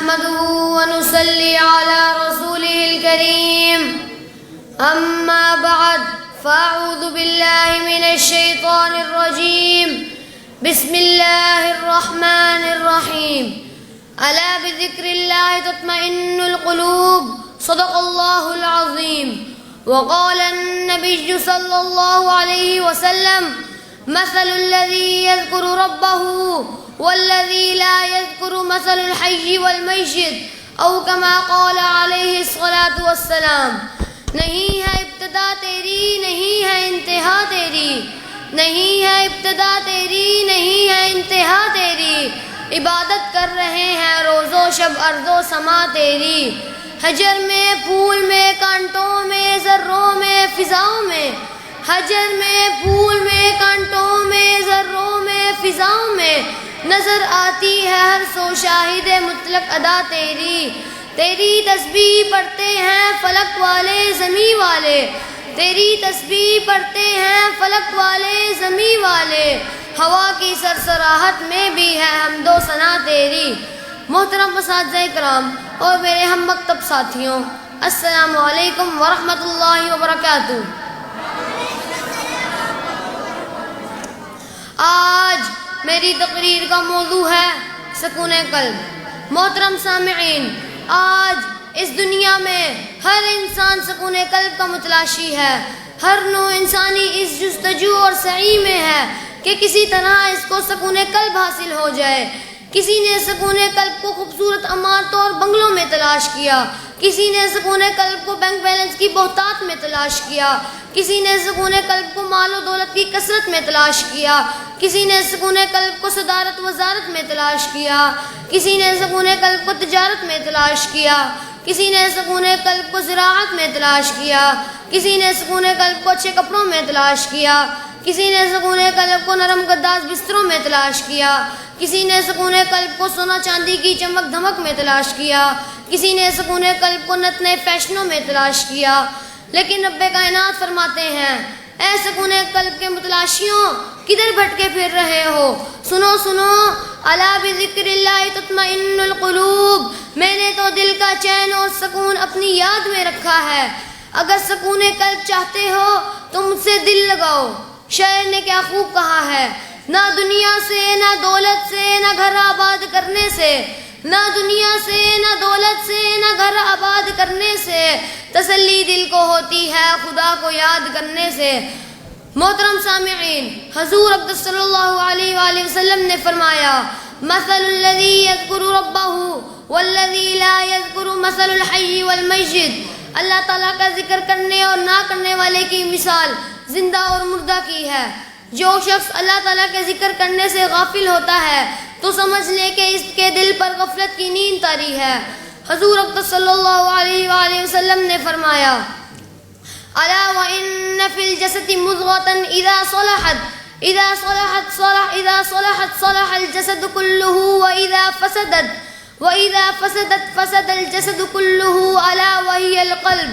نحمده ونصلي على رسوله الكريم أما بعد فأعوذ بالله من الشيطان الرجيم بسم الله الرحمن الرحيم ألا بذكر الله تطمئن القلوب صدق الله العظيم وقال النبي صلى الله عليه وسلم مثل الذي يذكر ربه والذي لا يذكر مثل الحي والميت او كما قال عليه الصلاة والسلام. نہیں ہے ابتدا تیری نہیں ہے انتہا تیری، نہیں ہے ابتدا تیری نہیں ہے انتہا تیری، عبادت کر رہے ہیں روز و شب ارض و سما تیری. حجر میں پھول میں کانٹوں میں ذروں میں فضاؤں میں، حجر میں پھول میں کانٹوں میں ذروں میں فضاؤں میں نظر آتی ہے ہر سو شاہد مطلق ادا تیری. تیری تسبیح پڑھتے ہیں فلک والے زمیں والے، تیری تسبیح پڑھتے ہیں فلک والے زمیں والے، ہوا کی سرسراہٹ میں بھی ہے حمد و ثنا تیری. محترم اساتذہ کرام اور میرے ہم مکتب ساتھیوں، السلام علیکم ورحمۃ اللہ وبرکاتہ. آج میری تقریر کا موضوع ہے سکون قلب. محترم سامعین، آج اس دنیا میں ہر انسان سکون قلب کا متلاشی ہے. ہر نوع انسانی اس جستجو اور سعی میں ہے کہ کسی طرح اس کو سکون قلب حاصل ہو جائے. کسی نے سکون قلب کو خوبصورت عمارتوں اور بنگلوں میں تلاش کیا، کسی نے سکون قلب کو بینک بیلنس کی بہتات میں تلاش کیا، کسی نے سکون قلب کو مال و دولت کی کثرت میں تلاش کیا، کسی نے سکون قلب کو صدارت وزارت میں تلاش کیا، کسی نے سکون قلب کو تجارت میں تلاش کیا، کسی نے سکون قلب کو زراعت میں تلاش کیا، کسی نے سکون قلب کو اچھے کپڑوں میں تلاش کیا، کسی نے سکون قلب کو نرم گداز بستروں میں تلاش کیا، کسی نے سکون قلب کو سونا چاندی کی چمک دھمک میں تلاش کیا، کسی نے سکون قلب کو نت نئے فیشنوں میں تلاش کیا. لیکن رب کائنات فرماتے ہیں، اے سکون قلب کے متلاشیوں، کدھر بھٹکے پھر رہے ہو؟ سنو سنو، الا بذکر اللہ تطمئن القلوب، میں نے تو دل کا چین اور سکون اپنی یاد میں رکھا ہے. اگر سکون قلب چاہتے ہو تو مجھ سے دل لگاؤ. شاعر نے کیا خوب کہا ہے، نہ دنیا سے نہ دولت سے نہ گھر آباد کرنے سے، نہ دنیا سے نہ دولت سے نہ گھر آباد کرنے سے، تسلی دل کو ہوتی ہے خدا کو یاد کرنے سے. محترم سامعین، حضور اقدس صلی اللہ علیہ وآلہ وسلم نے فرمایا، مثل الذی یذکر ربہ والذی لا یذکر مثل الحی والمیت. اللہ تعالیٰ کا ذکر کرنے اور نہ کرنے والے کی مثال زندہ اور مردہ کی ہے. جو شخص اللہ تعالیٰ کے ذکر کرنے سے غافل ہوتا ہے تو سمجھ لے کہ اس کے دل پر غفلت کی نیند طاری ہے. حضور اقدس صلی اللہ علیہ وآلہ وسلم نے فرمایا، الا وان فی الجسد مضغۃ اذا صلحت صلح الجسد كله واذا فسدت فسد الجسد كله الا وهي القلب.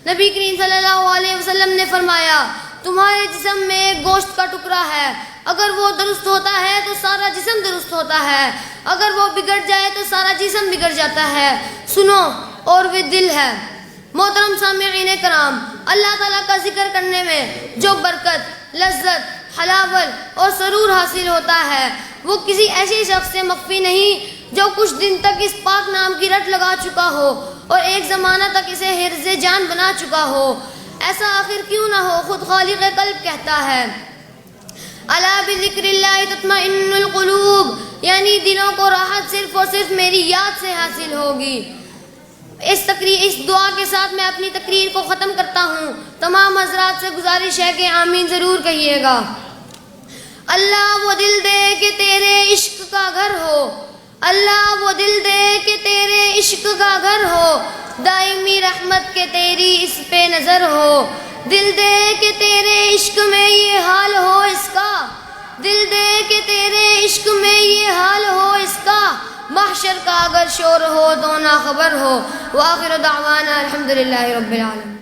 نبی کریم صلی اللہ علیہ وسلم نے فرمایا، تمہارے جسم میں ایک گوشت کا ٹکڑا ہے، اگر وہ درست ہوتا ہے تو سارا جسم درست ہوتا ہے، اگر وہ بگڑ جائے تو سارا جسم بگڑ جاتا ہے. سنو، اور وہ دل ہے. محترم سامعین کرام، اللہ تعالیٰ کا ذکر کرنے میں جو برکت، لذت، حلاوت اور سرور حاصل ہوتا ہے وہ کسی ایسے شخص سے مخفی نہیں جو کچھ دن تک اس پاک نام کی رٹ لگا چکا ہو اور ایک زمانہ تک اسے حرز جان بنا چکا ہو. ایسا آخر کیوں نہ ہو؟ خود خالق قلب کہتا ہے، الا بذکر اللہ تطمئن القلوب، یعنی دلوں کو راحت صرف اور صرف میری یاد سے حاصل ہوگی. اس دعا کے ساتھ میں اپنی تقریر کو ختم کرتا ہوں. تمام حضرات سے گزارش ہے کہ آمین ضرور کہیے گا. اللہ وہ دل دے کہ تیرے عشق کا گھر ہو، اللہ وہ دل دے کہ تیرے عشق کا گھر ہو، دائمی رحمت کے تیری اس پہ نظر ہو. دل دے کہ تیرے عشق میں یہ حال ہو اس کا، دل دے کہ تیرے عشق میں یہ حال ہو اس کا، محشر کا اگر شور ہو تو نہ خبر ہو. وآخر دعوانا الحمدللہ رب العالمین.